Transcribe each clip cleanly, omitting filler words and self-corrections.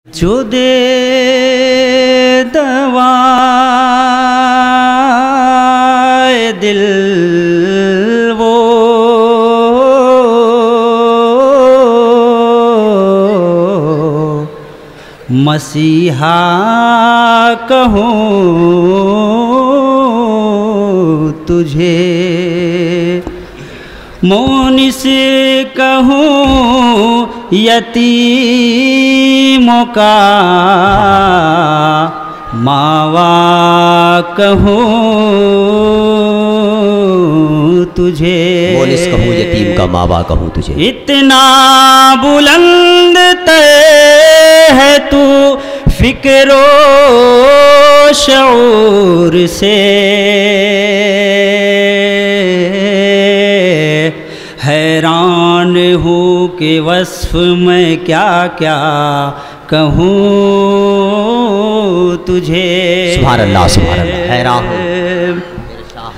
جو دے دوائے دل وہ مسیحا کہوں تجھے، مونس کہوں یتیموں کا، ماوا کہوں تجھے، مونس کہوں یتیم کا، ماوا کہوں تجھے، اتنا بلند تے ہے تو فکر و شعور سے، حیران ہوں کہ وصف میں کیا کیا کہوں تجھے۔ سبحان اللہ سبحان اللہ، حیران ہوں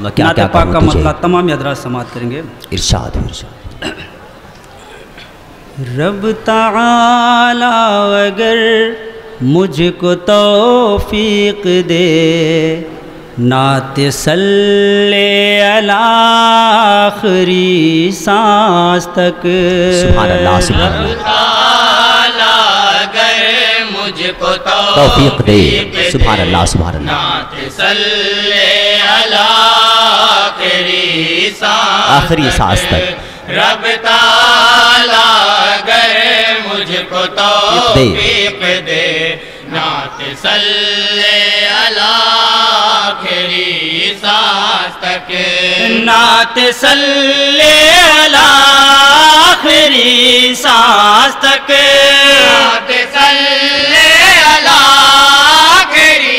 میں کیا کیا پاک کا کہوں تجھے۔ مطلب تمام حضرات سماعت کریں گے۔ ارشاد ارشاد۔ رب تعالی اگر مجھ کو توفیق دے، نعت صلی علی آخری سانس تک۔ سبحان اللہ سبحان اللہ۔ رب تعالی اگر مجھ کو توفیق دے، سبحان اللہ سبحان اللہ۔ نعت صلی علی آخری آخری سانس تک۔ رب تعالی اگر مجھ کو توفیق دے، نعت صلی علی آخری سانس تک، نعت صلی علی آخری سانس تک، نعت صلی علی آخری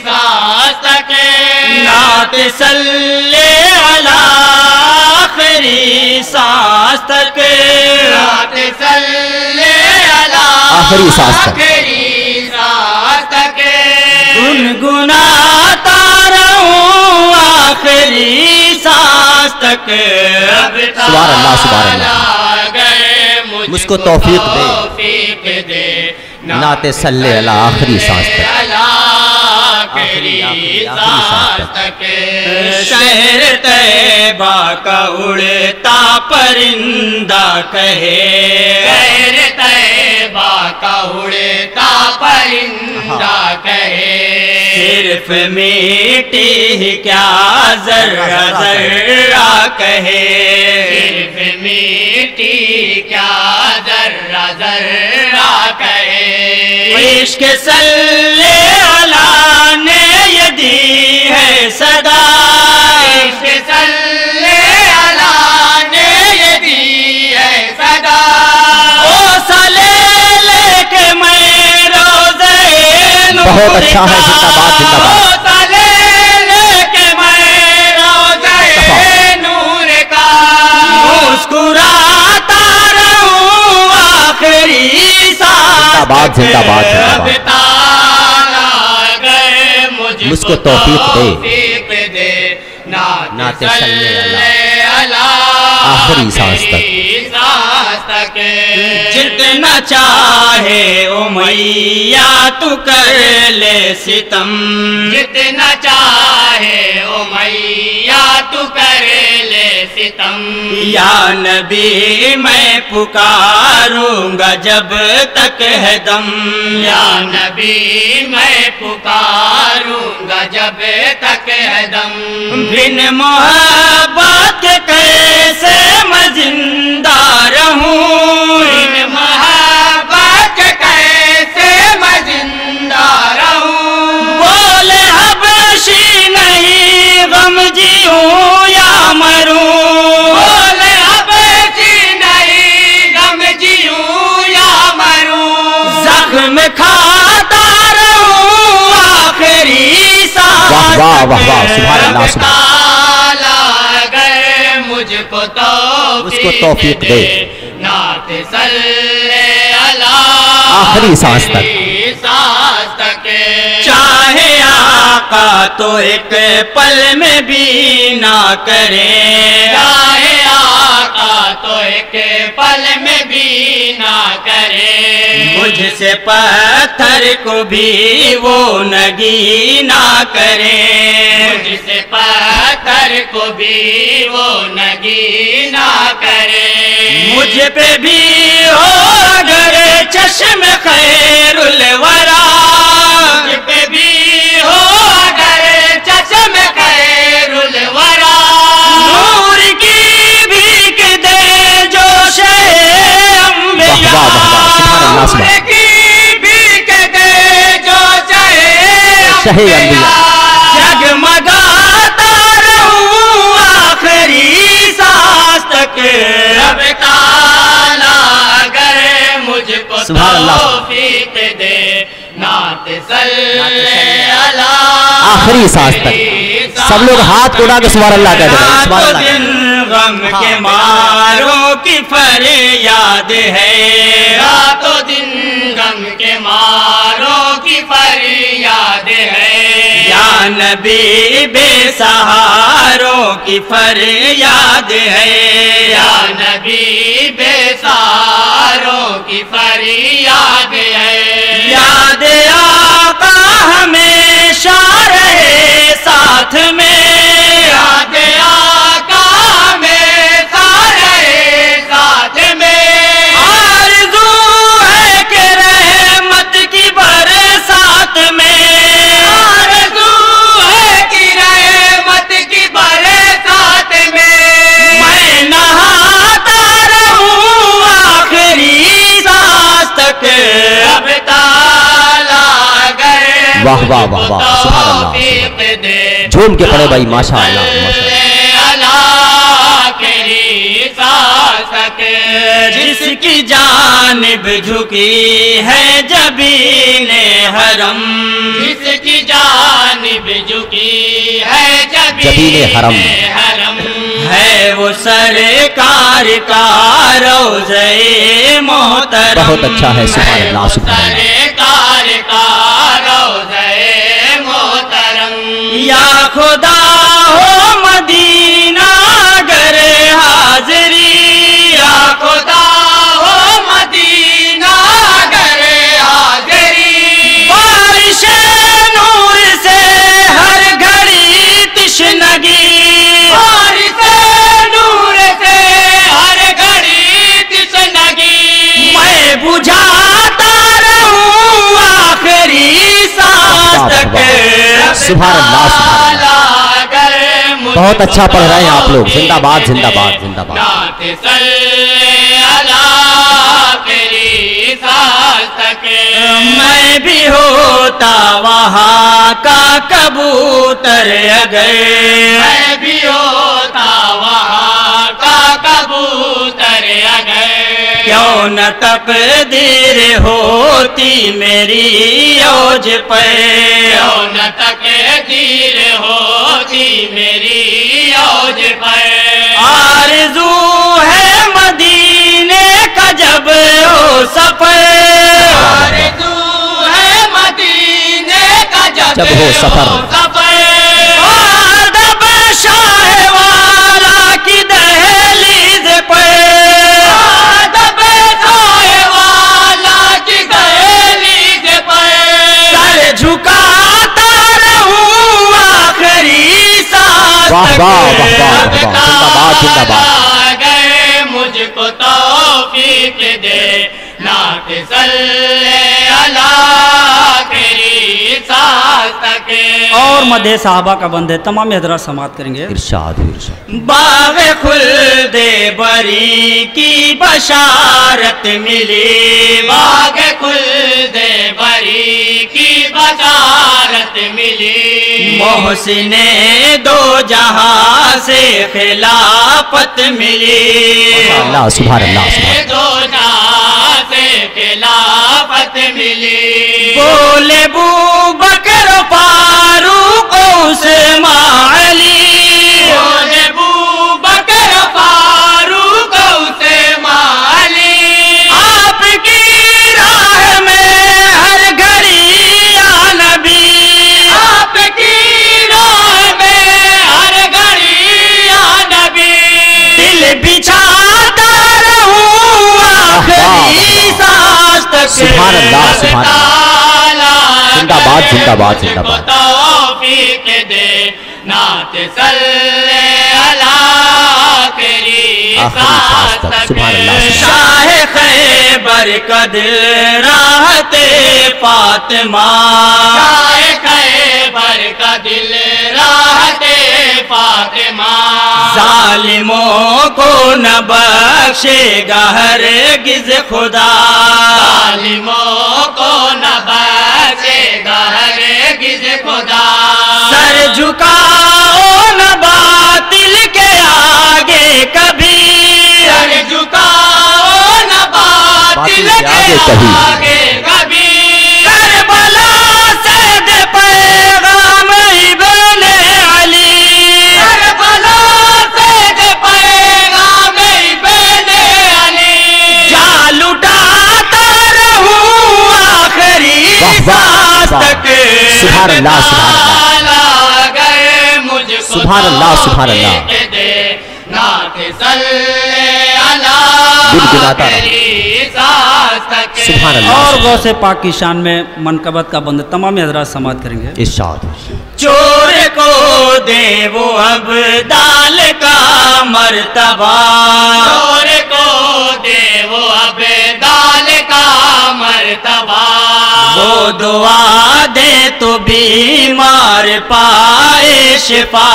سانس تک، نعت صلی علی آخری سانس تک، نعت صلی علی آخری سانس تک، آخری سانس تک، گنگناتا رہوں آخری سانس تک۔ سبحان اللہ سبحان اللہ۔ مجھ کو توفیق دے، نعت صلی علی آخری سانس تک، آخری سانس تک، شہر طیبہ کا اڑتا پرندہ کہے، شہر طیبہ کا اڑتا پرندہ کہے، صرف میٹی ہی کیا ذرہ ذرہ کہے، صرف میٹی کیا ذرہ ذرہ کہے، عشق صلی علیہ نے یہ دی ہے صدا، عشق صلی علیہ نے یہ دی ہے صدا، او سلے لے کے میں روزے نور بہت اچھا ہے، زندہ باد زندہ باد۔ او سلے لے کے میں روزے نور کا مسکراتا رہوں آخری سانس زندہ باد زندہ باد زندہ رب باد۔ تعالی اگر مجھ کو توفیق دے، نعت صلی علی آخری سانس تک، جتنا چاہے امیہ تو کر لے ستم، جتنا چاہے امیہ تو کر لے ستم، یا نبی میں پکاروں گا جب تک ہے دم، یا نبی میں پکاروں گا جب تک ہے دم، بن محبت کے کیسے میں زندہ رہوں، بن محبت کے کیسے میں زندہ رہوں، بولے حبشی نہیں غم جیوں یا مروں، بولے حبشی نہیں غم جیوں یا مروں، زخم کھاتا رہوں آخری سانس واہ واہ واہ واہ، تک۔ سبحان اللہ سبحان اللہ۔ تعالی اگر مجھ کو توفیق دے، نعت صلی علی آخری سانس تک، سانس تک، چاہے آقا تو ایک پل میں بھی نہ کرے، چاہے آقا تو ایک پل میں بھی نہ کرے، مجھ سے پتھر کو بھی وہ نگینا کرے مجھ سے پتھر کو بھی وہ نگینا کرے مجھ پہ بھی ہو اگر چشم خیر الورا مجھ پہ بھی ہو اگر چشم خیر الورا نور کی بھیک دے جو شہ انبیاء نور کی بھیک دے جو شہ انبیاء جگمگاتا رہوں آخری سانس تک رب تعالیٰ اگر مجھ کو توفیق دے نعت صلی اللہ آخری سانس تک سب لوگ ہاتھ کو اڑا کے سبحان اللہ کہتے ہیں سبحان اللہ دن غم کے ماروں کی فریاد ہے رات و دن غم کے ماروں کی فریاد ہے یا نبی بے سہاروں کی فریاد ہے یا نبی بے سہاروں کی فریاد ہے یاد آقا ہمیشہ رہے ساتھ میں یاد آقا ہمیشہ رہے ساتھ میں آرزو ہے کہ رحمت کی برسات میں آرزو ہے کہ رحمت کی برسات میں میں نہاتا رہوں آخری سانس تک رب تعالیٰ اگر واہ واہ واہ واہ سبحان اللہ توفیق دے جھوم کے پڑے بھائی ماشاء اللہ ماشاء اللہ جس کی جانب جھکی ہے جبین حرم جس کی جانب جھکی ہے جبین حرم ہے وہ سرکار کا روضہ محترم بہت اچھا ہے سبحان اللہ سبحان اللہ سرکار کا روضہ محترم یا خدا ہو مدینہ گر حاضری یا خدا ہو مدینہ گر حاضری بارش نور سے ہر گھڑی تشنگی بارش نور سے ہر گھڑی تشنگی میں بجھاتا رہوں آخری سانس تک سبحان اللہ سبحان اللہ بہت اچھا پڑھ رہے ہیں آپ لوگ زندہ باد زندہ باد زندہ باد نعت صلی اللہ تیری سال تک میں بھی ہوتا وہاں کا کبوتر اگر میں بھی ہوتا وہاں کا کبوتر اگر کیوں نہ تقدیر ہوتی میری اوج پہ کیوں نہ تقدیر ہوتی میری اوج پر آرزو ہے مدینے کا جب ہو سفر آرزو ہے مدینے کا جب ہو سفر آدب شاہ والا کی دہلیز پہ آدب شاہ والا کی دہلیز پر سر جھکاتا رہوں آخری سانس واہ تک واہ واہ واہ زندہ باد زندہ باد اگر مجھ کو توفیق دے نعت صلی اللہ تیری سال تک اور مدح صحابہ کا بند ہے تمام حضرات سماعت کریں گے ارشاد ارشاد باغ خلد بری کی بشارت ملی باغ خلد بری کی بشارت ملی محسن دو جہاں سے خلافت ملی اللہ سبحان اللہ سبحان اللہ دو جہاں سے خلافت ملی بولے بو بکر فاروق عثمان علی بولے بو بکر فاروق عثمان علی آپ کی راہ میں ہر گھڑی یا نبی آپ کی راہ میں ہر گھڑی یا نبی دل بچھاتا رہوں آخری سانس تک سبحان اللہ سبحان اللہ زندہ باد زندہ باد زندہ باد توفیق دے نعت صلی سبحان اللہ شاہ خیبر کا دل راحت فاطمہ شاہ خیبر کا دل راحت فاطمہ ظالموں کو نہ بخشے گا ہرگز خدا ظالموں کو نہ بخشے گا ہرگز خدا سر جھکاؤ نہ باطل کے آگے کبھی سر جھکاؤ نہ باطل کے آگے کبھی کربلا سے دے پیغام ابن علی کربلا سے دے پیغام ابن علی جا لٹاتا رہوں آخری سانس تک سبحان اللہ سبحان اللہ سبحان اللہ سبحان اللہ گنگناتا سبحان اللہ اور غوث پاک کی شان میں منقبت کا بند تمام حضرات سماعت کریں گے ارشاد چور کو دے وہ ابدال کا مرتبہ چور کو دے وہ ابدال کا مرتبہ وہ دعا دے تو بیمار پائے شفا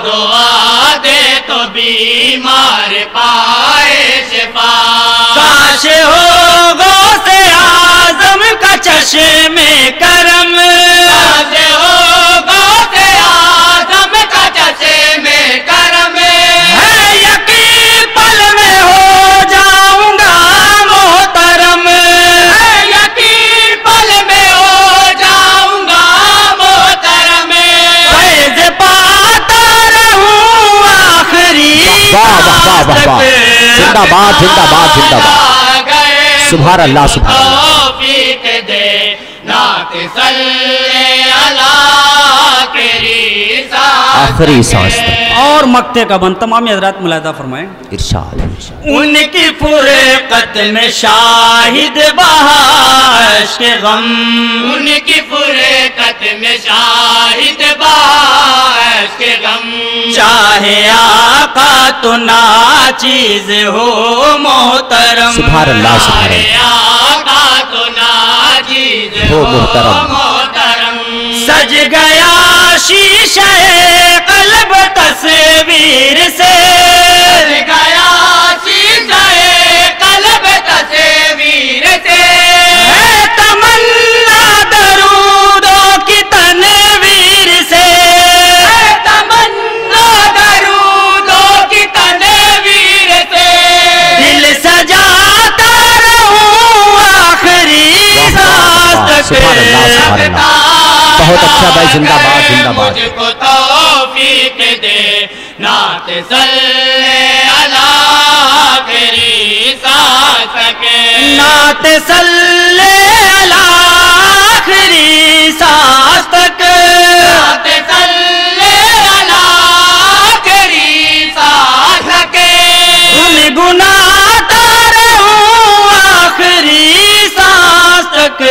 دعا دے تو بیمار پائے شفا کاش ہو غوث اعظم کا چشم کرم کاش ہو غوث اعظم کا چشم کرم ہے یقین پل میں ہو جاؤں گا محترم ہے یقین پل میں ہو جاؤں گا محترم فیض پاتا رہوں آخری واہ واہ واہ واہ واہ زندہ باد زندہ باد زندہ باد سبحان اللہ سبحان اللہ توفیق دے نعت صلی علی تیری آخری سانس تک اور مقطع کا بند تمام حضرات ملاحظہ فرمائیں ارشاد ان کی فرقت میں شاہد بہاش کے غم ان کی فرقت میں شاہد باش کے غم چاہے آقا تو ناچیز ہو محترم سبحان اللہ سبحان اللہ آقا تو ناچیز ہو محترم محترم سج گیا شیشہ قلب تصویر سے سج گیا شیشہ قلب تصویر سے ہے تمنا درودوں کی تنویر سے ہے تمنا درودوں کی تنویر سے دل سجاتا رہوں آخری سانس تک سبحان اللہ سبحان اللہ بہت اچھا بھائی زندہ باد زندہ باد مجھ کو توفیق دے نعت صلی علی تیری سانس تک نعت صلی علی آخری سانس تک نعت صلی علی تیری سانس تک گنگناتا رہوں آخری سانس تک